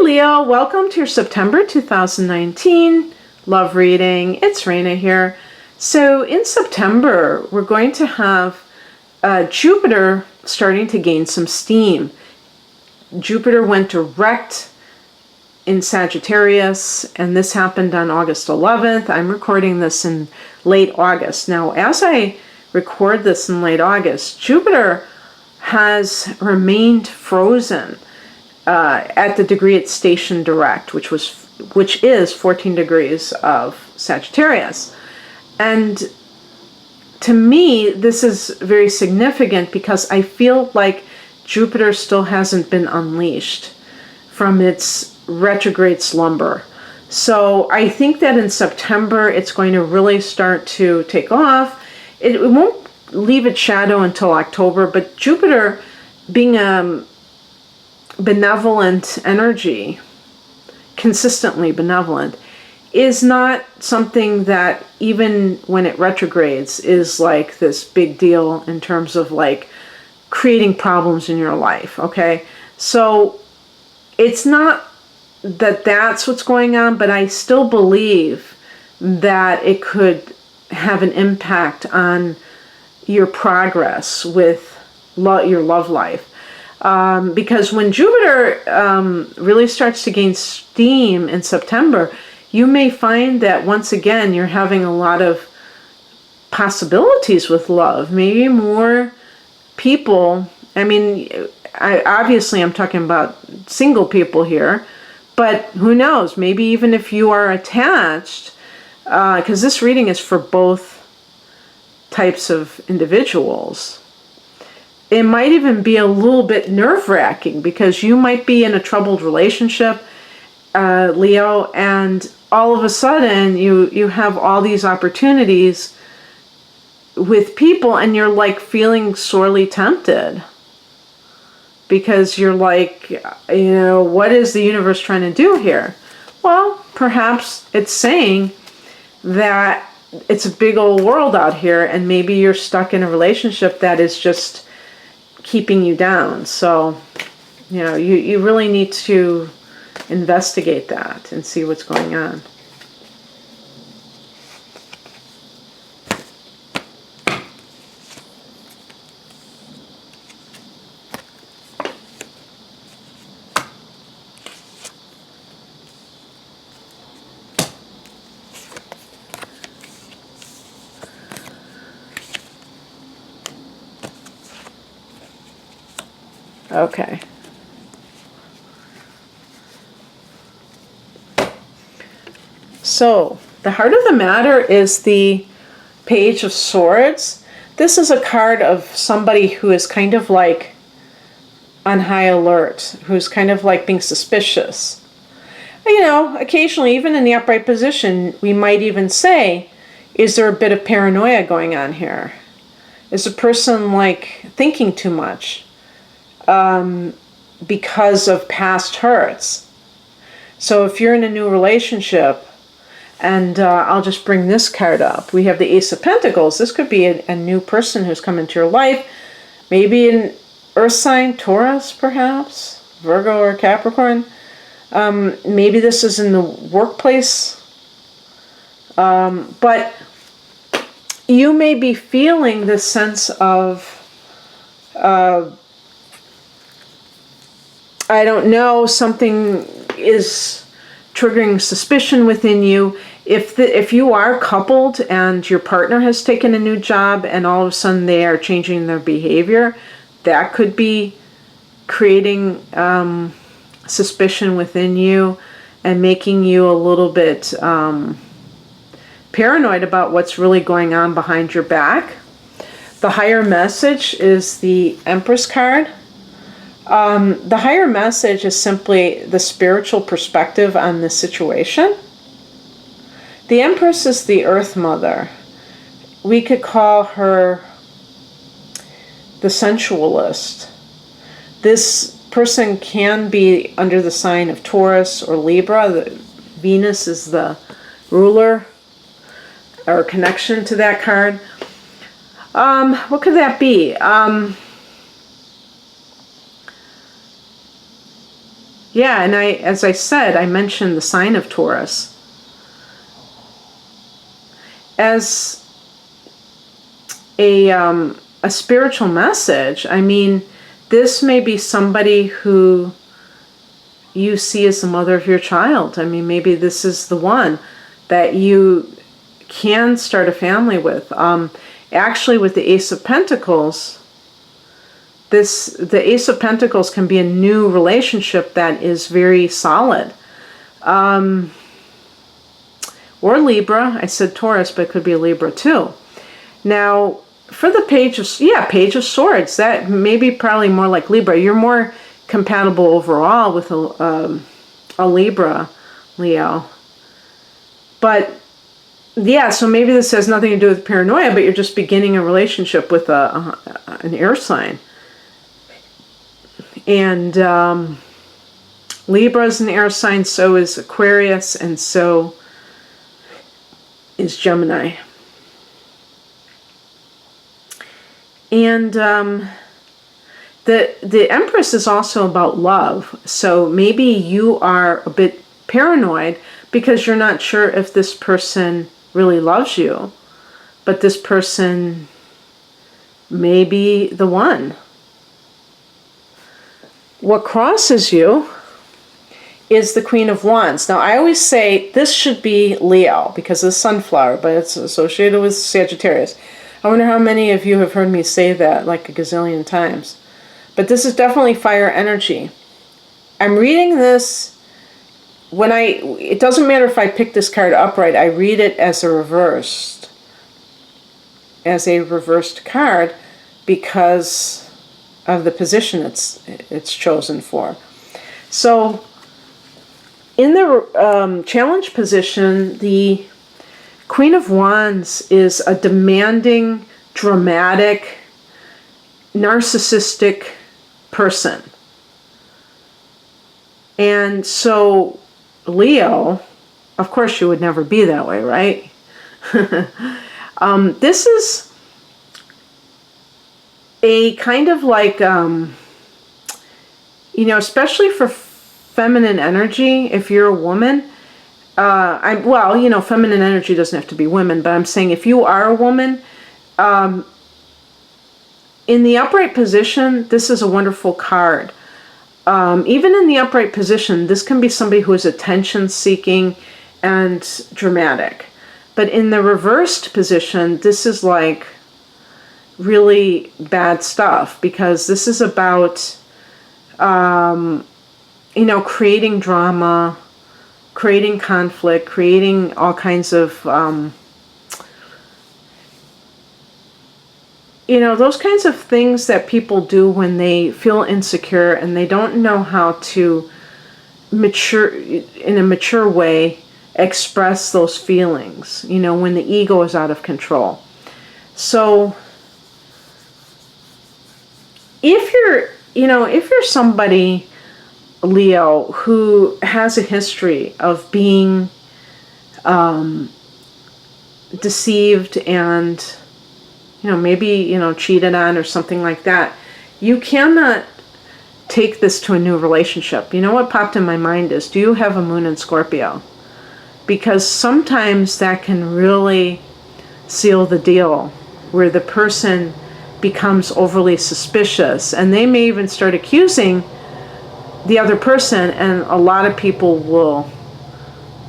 Leo, welcome to your September 2019 love reading. It's Raina here. So in September, we're going to have Jupiter starting to gain some steam. Jupiter went direct in Sagittarius, and this happened on August 11th. I'm recording this in late August. Now, as I record this in late August, Jupiter has remained frozen at the degree it's stationed direct, which is 14 degrees of Sagittarius. And to me, this is very significant because I feel like Jupiter still hasn't been unleashed from its retrograde slumber. So I think that in September, it's going to really start to take off. It won't leave its shadow until October, but Jupiter, being a benevolent energy, consistently benevolent, is not something that even when it retrogrades is like this big deal in terms of like creating problems in your life. Okay, so it's not that that's what's going on, but I still believe that it could have an impact on your progress with your love life. Because when Jupiter really starts to gain steam in September, you may find that once again you're having a lot of possibilities with love. Maybe more people. I mean, obviously I'm talking about single people here, but who knows? Maybe even if you are attached, because this reading is for both types of individuals. It might even be a little bit nerve-wracking because you might be in a troubled relationship, Leo, and all of a sudden you have all these opportunities with people and you're like feeling sorely tempted because you're like, what is the universe trying to do here? Well, perhaps it's saying that it's a big old world out here and maybe you're stuck in a relationship that is just keeping you down. So, you really need to investigate that and see what's going on. Okay. So, the heart of the matter is the Page of Swords. This is a card of somebody who is kind of like on high alert, who's kind of like being suspicious. Occasionally, even in the upright position, we might even say, is there a bit of paranoia going on here? Is the person like thinking too much? Because of past hurts. So if you're in a new relationship, and I'll just bring this card up. We have the Ace of Pentacles. This could be a new person who's come into your life. Maybe an earth sign, Taurus perhaps, Virgo or Capricorn. Maybe this is in the workplace. But you may be feeling this sense of I don't know, something is triggering suspicion within you. If you are coupled and your partner has taken a new job and all of a sudden they are changing their behavior, that could be creating suspicion within you and making you a little bit paranoid about what's really going on behind your back. The higher message is the Empress card. The higher message is simply the spiritual perspective on this situation. The Empress is the Earth Mother. We could call her the sensualist. This person can be under the sign of Taurus or Libra. Venus is the ruler or connection to that card. What could that be? Yeah, and as I said, I mentioned the sign of Taurus. As a spiritual message, I mean, this may be somebody who you see as the mother of your child. I mean, maybe this is the one that you can start a family with. Actually, with the Ace of Pentacles, the Ace of Pentacles can be a new relationship that is very solid. Or Libra. I said Taurus, but it could be a Libra too. Now, for the Page of Swords, that may be probably more like Libra. You're more compatible overall with a Libra, Leo. But yeah, so maybe this has nothing to do with paranoia, but you're just beginning a relationship with an air sign. And Libra is an air sign, so is Aquarius, and so is Gemini. And the Empress is also about love. So maybe you are a bit paranoid because you're not sure if this person really loves you, but this person may be the one. What crosses you is the Queen of Wands. Now, I always say this should be Leo because of the sunflower, but it's associated with Sagittarius. I wonder how many of you have heard me say that like a gazillion times. But this is definitely fire energy. I'm reading this it doesn't matter if I pick this card upright, I read it as a reversed card because of the position it's chosen for. So in the challenge position, the Queen of Wands is a demanding, dramatic, narcissistic person. And so Leo, of course you would never be that way, right? This is a kind of like, especially for feminine energy, if you're a woman, feminine energy doesn't have to be women, but I'm saying if you are a woman, in the upright position, this is a wonderful card. Even in the upright position, this can be somebody who is attention-seeking and dramatic. But in the reversed position, this is like really bad stuff because this is about, creating drama, creating conflict, creating all kinds of, those kinds of things that people do when they feel insecure and they don't know how to in a mature way, express those feelings, when the ego is out of control. So if you're somebody, Leo, who has a history of being deceived and maybe cheated on or something like that, you cannot take this to a new relationship. What popped in my mind is, do you have a moon in Scorpio? Because sometimes that can really seal the deal, where the person becomes overly suspicious and they may even start accusing the other person, and a lot of people will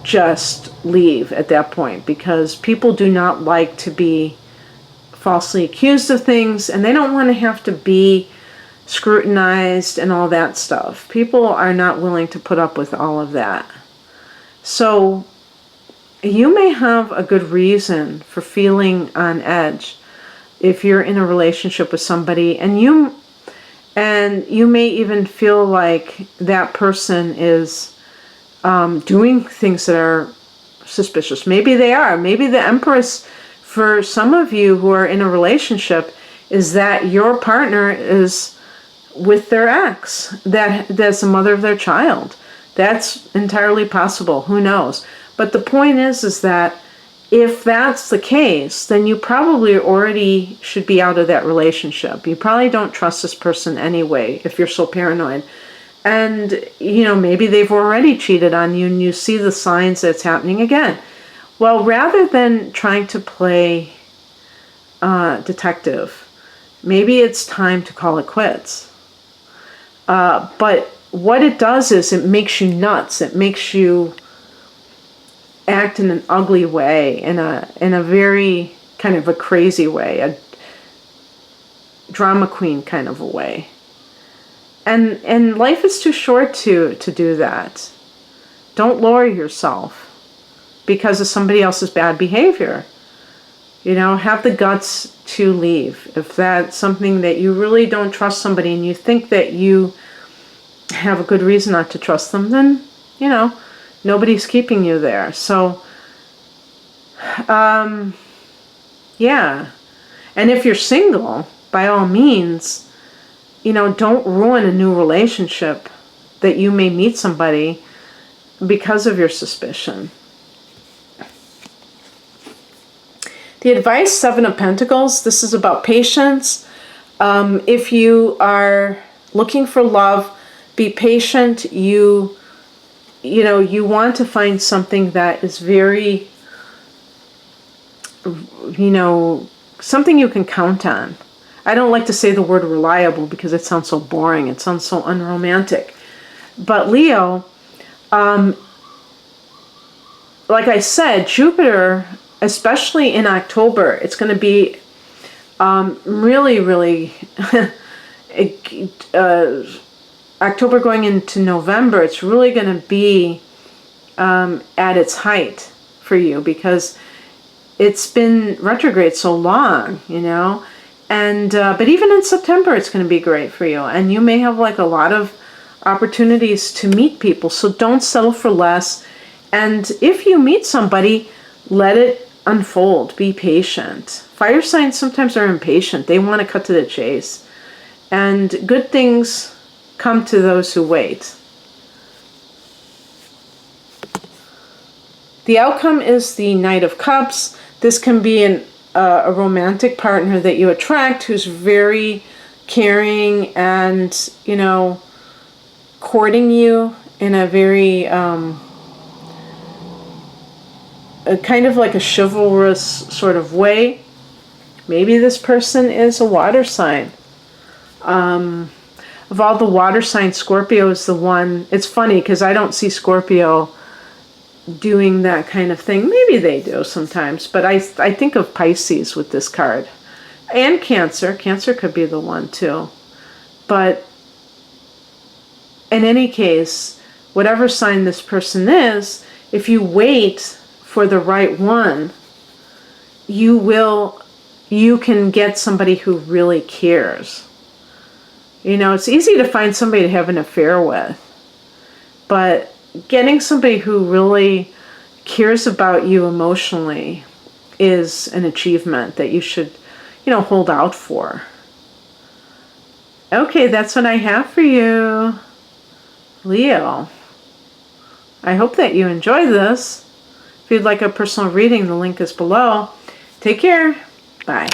just leave at that point because people do not like to be falsely accused of things, and they don't want to have to be scrutinized and all that stuff. People are not willing to put up with all of that. So you may have a good reason for feeling on edge if you're in a relationship with somebody, and you may even feel like that person is doing things that are suspicious. Maybe they are. Maybe the Empress, for some of you who are in a relationship, is that your partner is with their ex, that's the mother of their child. That's entirely possible. Who knows? But the point is that if that's the case, then you probably already should be out of that relationship. You probably don't trust this person anyway if you're so paranoid. And, maybe they've already cheated on you and you see the signs that it's happening again. Well, rather than trying to play detective, maybe it's time to call it quits. But what it does is it makes you nuts. It makes you act in an ugly way, in a very kind of a crazy way, a drama queen kind of a way. And life is too short to do that. Don't lower yourself because of somebody else's bad behavior. Have the guts to leave. If that's something that you really don't trust somebody and you think that you have a good reason not to trust them, then, nobody's keeping you there. So, yeah. And if you're single, by all means, don't ruin a new relationship that you may meet somebody because of your suspicion. The advice, 7 of Pentacles, this is about patience. If you are looking for love, be patient. You want to find something that is very, something you can count on. I don't like to say the word reliable because it sounds so boring. It sounds so unromantic. But Leo, like I said, Jupiter, especially in October, it's going to be really, really, October going into November, it's really going to be at its height for you because it's been retrograde so long, And, but even in September, it's going to be great for you. And you may have like a lot of opportunities to meet people. So don't settle for less. And if you meet somebody, let it unfold. Be patient. Fire signs sometimes are impatient. They want to cut to the chase. And good things come to those who wait. The outcome is the Knight of Cups. This can be a romantic partner that you attract who's very caring and, courting you in a very, kind of like a chivalrous sort of way. Maybe this person is a water sign. Of all the water signs, Scorpio is the one. It's funny because I don't see Scorpio doing that kind of thing. Maybe they do sometimes, but I think of Pisces with this card. And Cancer. Cancer could be the one too. But in any case, whatever sign this person is, if you wait for the right one, you can get somebody who really cares. It's easy to find somebody to have an affair with, but getting somebody who really cares about you emotionally is an achievement that you should, hold out for. Okay, that's what I have for you, Leo. I hope that you enjoyed this. If you'd like a personal reading, the link is below. Take care. Bye.